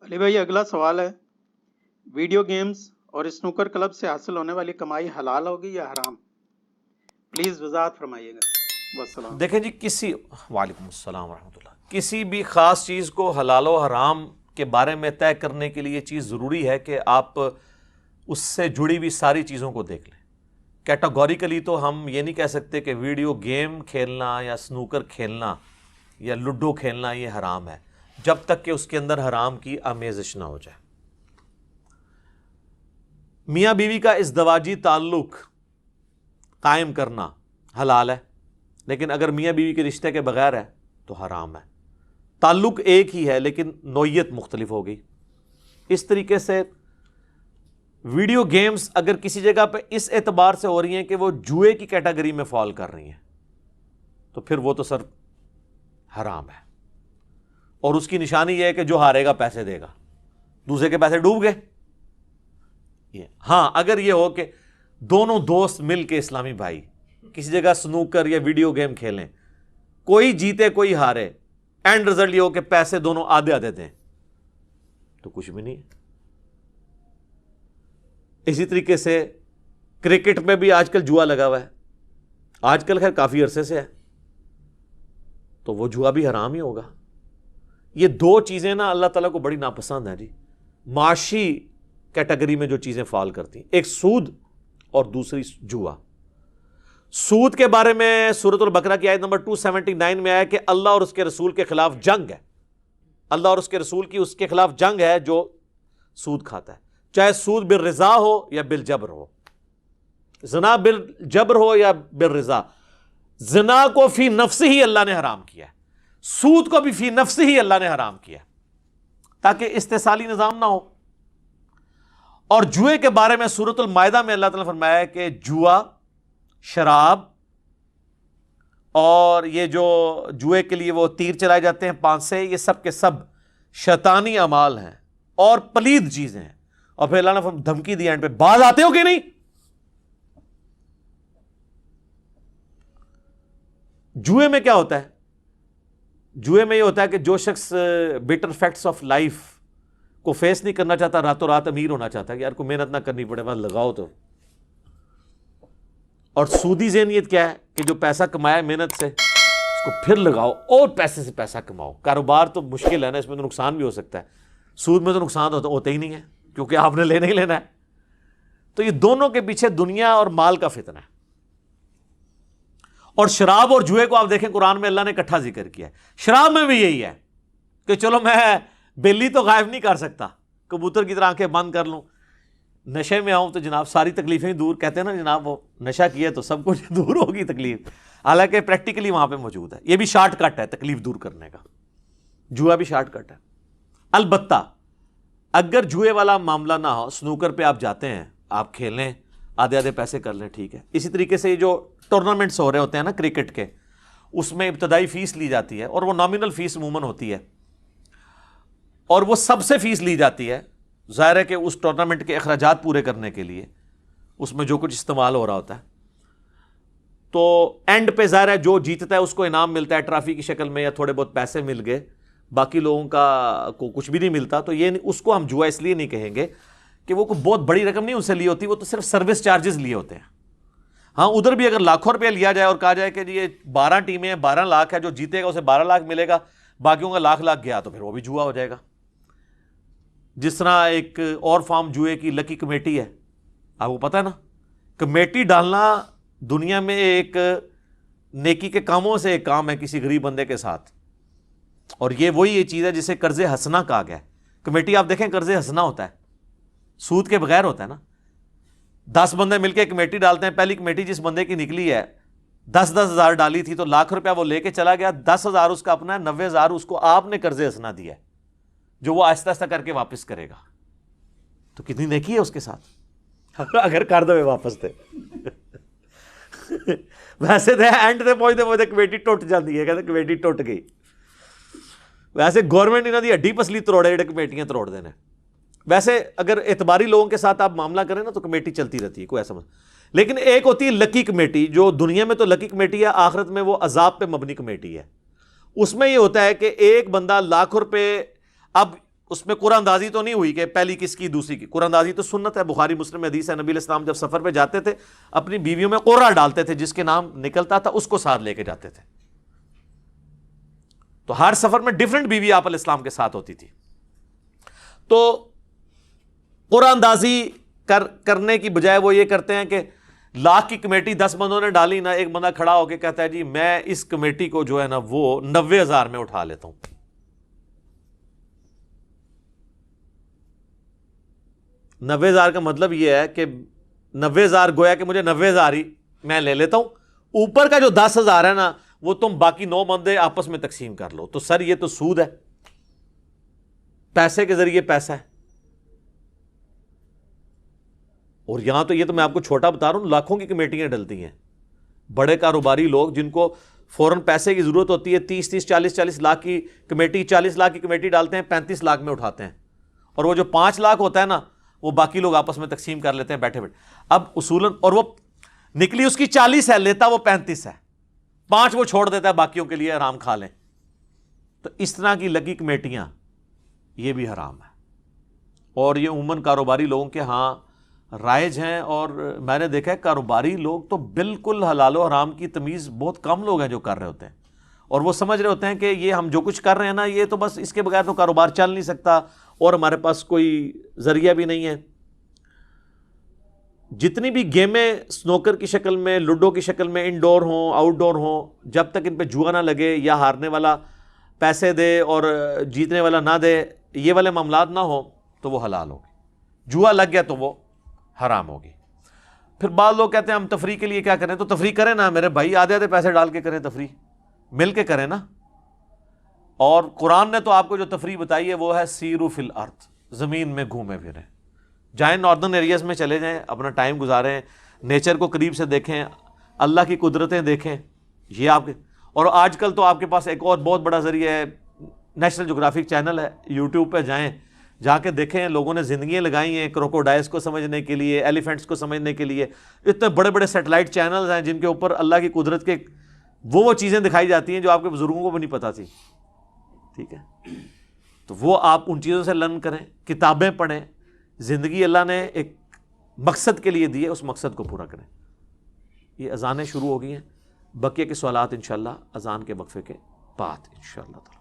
علی بھائی اگلا سوال ہے، ویڈیو گیمز اور اسنوکر کلب سے حاصل ہونے والی کمائی حلال ہوگی یا حرام؟ پلیز وضاحت فرمائیے گا، والسلام۔ دیکھیں جی وعلیکم السلام ورحمۃ اللہ، کسی بھی خاص چیز کو حلال و حرام کے بارے میں طے کرنے کے لیے یہ چیز ضروری ہے کہ آپ اس سے جڑی ہوئی ساری چیزوں کو دیکھ لیں۔ کیٹاگوریکلی تو ہم یہ نہیں کہہ سکتے کہ ویڈیو گیم کھیلنا یا سنوکر کھیلنا یا لوڈو کھیلنا یہ حرام ہے، جب تک کہ اس کے اندر حرام کی آمیزش نہ ہو جائے۔ میاں بیوی کا ازدواجی تعلق قائم کرنا حلال ہے، لیکن اگر میاں بیوی کے رشتے کے بغیر ہے تو حرام ہے۔ تعلق ایک ہی ہے لیکن نوعیت مختلف ہوگی۔ اس طریقے سے ویڈیو گیمز اگر کسی جگہ پہ اس اعتبار سے ہو رہی ہیں کہ وہ جوئے کی کیٹیگری میں فال کر رہی ہیں تو پھر وہ تو سر حرام ہے، اور اس کی نشانی یہ ہے کہ جو ہارے گا پیسے دے گا، دوسرے کے پیسے ڈوب گئے۔ ہاں اگر یہ ہو کہ دونوں دوست مل کے اسلامی بھائی کسی جگہ سنوکر یا ویڈیو گیم کھیلیں، کوئی جیتے کوئی ہارے، اینڈ رزلٹ یہ ہو کہ پیسے دونوں آدھے آدھے دیں، تو کچھ بھی نہیں ہے۔ اسی طریقے سے کرکٹ میں بھی آج کل جوا لگا ہوا ہے، آج کل خیر کافی عرصے سے ہے، تو وہ جوا بھی حرام ہی ہوگا۔ یہ دو چیزیں نا اللہ تعالیٰ کو بڑی ناپسند ہیں جی، معاشی کیٹیگری میں جو چیزیں فال کرتی ہیں، ایک سود اور دوسری جوا۔ سود کے بارے میں سورۃ البقرہ کی آیت نمبر 279 میں آیا کہ اللہ اور اس کے رسول کے خلاف جنگ ہے، اللہ اور اس کے رسول کی اس کے خلاف جنگ ہے جو سود کھاتا ہے، چاہے سود بالرضا ہو یا بالجبر ہو، زنا بالجبر ہو یا بالرضا۔ زنا کو فی نفس ہی اللہ نے حرام کیا ہے، سود کو بھی فی نفس ہی اللہ نے حرام کیا ہے تاکہ استحصالی نظام نہ ہو۔ اور جوئے کے بارے میں سورۃ المائدہ میں اللہ تعالیٰ نے فرمایا ہے کہ جوا، شراب اور یہ جو جوئے کے لیے وہ تیر چلائے جاتے ہیں پانسے، یہ سب کے سب شیطانی اعمال ہیں اور پلید چیزیں ہیں۔ اور پھر اللہ نے دھمکی دی اینڈ پہ، باز آتے ہو کہ نہیں؟ جوئے میں کیا ہوتا ہے؟ جوئے میں یہ ہوتا ہے کہ جو شخص بیٹر فیکٹس آف لائف کو فیس نہیں کرنا چاہتا، راتوں رات امیر ہونا چاہتا ہے کہ یار کوئی محنت نہ کرنی پڑے، بس لگاؤ تو۔ اور سودی ذہنیت کیا ہے کہ جو پیسہ کمایا محنت سے اس کو پھر لگاؤ اور پیسے سے پیسہ کماؤ۔ کاروبار تو مشکل ہے نا، اس میں تو نقصان بھی ہو سکتا ہے، سود میں تو نقصان ہوتا ہی نہیں ہے کیونکہ آپ نے لینا ہی لینا ہے۔ تو یہ دونوں کے پیچھے دنیا اور مال کا فتنہ ہے۔ اور شراب اور جوئے کو آپ دیکھیں قرآن میں اللہ نے اکٹھا ذکر کیا ہے۔ شراب میں بھی یہی ہے کہ چلو میں بلی تو غائب نہیں کر سکتا، کبوتر کی طرح آنکھیں بند کر لوں، نشے میں آؤں تو جناب ساری تکلیفیں دور، کہتے ہیں نا جناب وہ نشہ کیا تو سب کچھ دور ہوگی تکلیف، حالانکہ پریکٹیکلی وہاں پہ موجود ہے۔ یہ بھی شارٹ کٹ ہے تکلیف دور کرنے کا، جوا بھی شارٹ کٹ ہے۔ البتہ اگر جوئے والا معاملہ نہ ہو، سنوکر پہ آپ جاتے ہیں، آپ کھیلیں، آدھے آدھے پیسے کر لیں، ٹھیک ہے۔ اسی طریقے سے یہ جو ٹورنامنٹس ہو رہے ہوتے ہیں نا کرکٹ کے، اس میں ابتدائی فیس لی جاتی ہے اور وہ نامینل فیس عموماً ہوتی ہے، اور وہ سب سے فیس لی جاتی ہے، ظاہر ہے کہ اس ٹورنامنٹ کے اخراجات پورے کرنے کے لیے اس میں جو کچھ استعمال ہو رہا ہوتا ہے۔ تو اینڈ پہ ظاہر ہے جو جیتتا ہے اس کو انعام ملتا ہے ٹرافی کی شکل میں یا تھوڑے بہت پیسے مل گئے، باقی لوگوں کا کو کچھ بھی نہیں ملتا۔ تو یہ اس کو ہم جوا اس لیے نہیں کہیں گے کہ وہ کوئی بہت بڑی رقم نہیں ان سے لی ہوتی، وہ تو صرف سروس چارجز لیے ہوتے ہیں۔ ہاں ادھر بھی اگر لاکھوں روپیہ لیا جائے اور کہا جائے کہ یہ 12 ٹیمیں ہیں، 12 لاکھ ہے، جو جیتے گا اسے 12 لاکھ ملے گا، باقیوں کا لاکھ گیا، تو پھر وہ بھی جوا ہو جائے گا۔ جس طرح ایک اور فارم جوئے کی لکی کمیٹی ہے، آپ کو پتہ ہے نا، کمیٹی ڈالنا دنیا میں ایک نیکی کے کاموں سے ایک کام ہے کسی غریب بندے کے ساتھ، اور یہ وہی یہ چیز ہے جسے قرض حسنہ کہا گیا ہے۔ کمیٹی آپ دیکھیں قرض حسنہ ہوتا ہے، سود کے بغیر ہوتا ہے نا۔ 10 بندے مل کے کمیٹی ڈالتے ہیں، پہلی کمیٹی جس بندے کی نکلی ہے 10-10 ہزار ڈالی تھی تو لاکھ روپیہ وہ لے کے چلا گیا، 10 ہزار اس کا اپنا ہے، 90 ہزار اس کو آپ نے قرض حسنہ دیا ہے جو وہ آہستہ آہستہ کر کے واپس کرے گا۔ تو کتنی نیکی ہے اس کے ساتھ اگر کر دو واپس دے ویسے تو اینڈ سے پہنچتے کمیٹی ٹوٹ جاتی ہے، کہتے کمیٹی ٹوٹ گئی۔ ویسے گورنمنٹ انہوں کی ہڈی پسلی تروڑے جڑے کمیٹیاں تروڑ دینے۔ ویسے اگر اعتباری لوگوں کے ساتھ آپ معاملہ کریں نا تو کمیٹی چلتی رہتی ہے، کوئی ایسا لیکن ایک ہوتی ہے لکی کمیٹی، جو دنیا میں تو لکی کمیٹی ہے، آخرت میں وہ عذاب پہ مبنی کمیٹی ہے۔ اس میں یہ ہوتا ہے کہ ایک بندہ لاکھ روپے، اب اس میں قرآن اندازی تو نہیں ہوئی کہ پہلی کس کی دوسری کی. قرآن اندازی تو سنت ہے, بخاری مسلم میں حدیث ہے, نبی علیہ السلام جب سفر پہ جاتے تھے اپنی بیویوں میں قرہ ڈالتے تھے, جس کے نام نکلتا تھا اس کو ساتھ لے کے جاتے تھے. تو ہر سفر میں ڈیفرنٹ بیوی آپ علیہ السلام کے ساتھ ہوتی تھی. تو قرآن اندازی کرنے کی بجائے وہ یہ کرتے ہیں کہ لاکھ کی کمیٹی 10 بندوں نے ڈالی نا, ایک بندہ کھڑا ہو کے کہتا ہے جی میں اس کمیٹی کو جو ہے نا وہ 90,000 میں اٹھا لیتا ہوں. 90,000 کا مطلب یہ ہے کہ 90,000 گویا کہ مجھے 90,000 ہی میں لے لیتا ہوں, اوپر کا جو 10,000 ہے نا وہ تم باقی 9 بندے آپس میں تقسیم کر لو. تو سر یہ تو سود ہے, پیسے کے ذریعے پیسہ ہے. اور یہاں تو یہ تو میں آپ کو چھوٹا بتا رہا ہوں, لاکھوں کی کمیٹیاں ڈلتی ہیں. بڑے کاروباری لوگ جن کو فوراً پیسے کی ضرورت ہوتی ہے, 30 40 لاکھ کی کمیٹی, 40 لاکھ کی کمیٹی ڈالتے ہیں, 35 لاکھ میں اٹھاتے ہیں. اور وہ جو 5 لاکھ ہوتا ہے نا وہ باقی لوگ آپس میں تقسیم کر لیتے ہیں بیٹھے بیٹھے. اب اصولاً اور وہ نکلی اس کی 40 ہے, لیتا وہ 35 ہے, 5 وہ چھوڑ دیتا ہے باقیوں کے لیے آرام کھا لیں. تو اس طرح کی لگی کمیٹیاں یہ بھی حرام ہے. اور یہ عموماً کاروباری لوگوں کے ہاں رائج ہیں. اور میں نے دیکھا ہے کاروباری لوگ تو بالکل حلال و حرام کی تمیز بہت کم لوگ ہیں جو کر رہے ہوتے ہیں, اور وہ سمجھ رہے ہوتے ہیں کہ یہ ہم جو کچھ کر رہے ہیں نا یہ تو بس اس کے بغیر تو کاروبار چل نہیں سکتا اور ہمارے پاس کوئی ذریعہ بھی نہیں ہے. جتنی بھی گیمیں سنوکر کی شکل میں, لوڈو کی شکل میں, انڈور ہوں آؤٹ ڈور ہوں, جب تک ان پہ جوا نہ لگے یا ہارنے والا پیسے دے اور جیتنے والا نہ دے, یہ والے معاملات نہ ہوں تو وہ حلال ہوگی. جوا لگ گیا تو وہ حرام ہوگی. پھر بعض لوگ کہتے ہیں ہم تفریح کے لیے کیا کریں, تو تفریح کریں نا میرے بھائی, آدھے پیسے ڈال کے کریں, تفریح مل کے کریں نا. اور قرآن نے تو آپ کو جو تفریح بتائی ہے وہ ہے سیرو فی الارض, زمین میں گھومے پھریں, جائیں ناردرن ایریاز میں چلے جائیں, اپنا ٹائم گزاریں, نیچر کو قریب سے دیکھیں, اللہ کی قدرتیں دیکھیں. یہ آپ کے, اور آج کل تو آپ کے پاس ایک اور بہت بڑا ذریعہ ہے, نیشنل جغرافک چینل ہے, یوٹیوب پہ جائیں, جا کے دیکھیں لوگوں نے زندگیاں لگائی ہیں کروکوڈائلس کو سمجھنے کے لیے, ایلیفینٹس کو سمجھنے کے لیے. اتنے بڑے بڑے سیٹلائٹ چینلز ہیں جن کے اوپر اللہ کی قدرت کے وہ چیزیں دکھائی جاتی ہیں جو آپ کے بزرگوں کو بھی نہیں پتہ تھی. ٹھیک ہے, تو وہ آپ ان چیزوں سے لرن کریں, کتابیں پڑھیں. زندگی اللہ نے ایک مقصد کے لیے دی ہے, اس مقصد کو پورا کریں. یہ اذانیں شروع ہو گئی ہیں, بقیہ کے سوالات انشاءاللہ اذان کے وقفے کے بعد انشاءاللہ.